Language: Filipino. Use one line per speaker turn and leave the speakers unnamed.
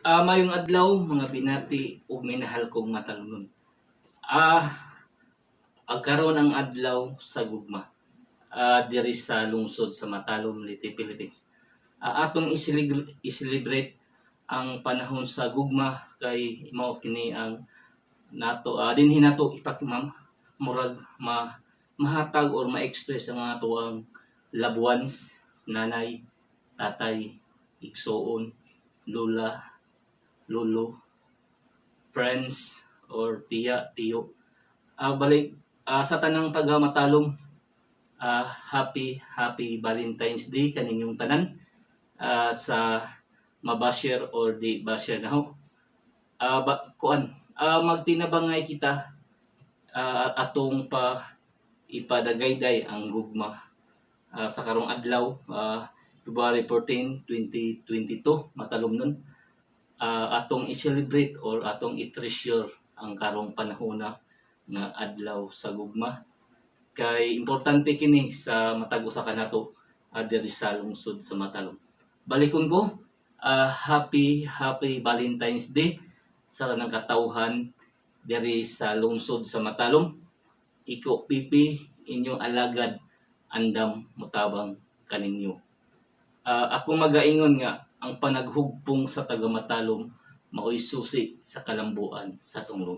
Mayong adlaw mga binati ug minahal kong matalumon. Ah, agkaroon ang adlaw sa gugma. Diri sa lungsod sa Matalom, Leyte, Philippines. Atong i-celebrate ang panahon sa gugma kay mao kini ang nato dinhi nato ipakimam murag mahatag or ma-express ang mga tuwang loved ones, nanay, tatay, igsoon, lola, lolo, friends, or tiya, tiyo. Balik sa tanang taga Matalom, happy Valentine's Day kaninyong tanan sa mabashir or di bashir na ho. Magtinabangay kita atong ipadagayday ang gugma sa karong adlaw, February 14, 2022, Matalom nun. Atong i-celebrate or atong i-treasure ang karong panahona nga adlaw sa gugma. Kay importante kini sa matag usa ka nato diri sa lungsod sa Matalom. Balikon ko, happy Valentine's Day sa tanang katawhan diri sa lungsod sa Matalom. Iko pipi inyong alagad andam mutabang kaninyo. Ako magaingon nga ang panaghugpong sa taga Matalom mao'y susi sa kalambuan sa atong lungsod.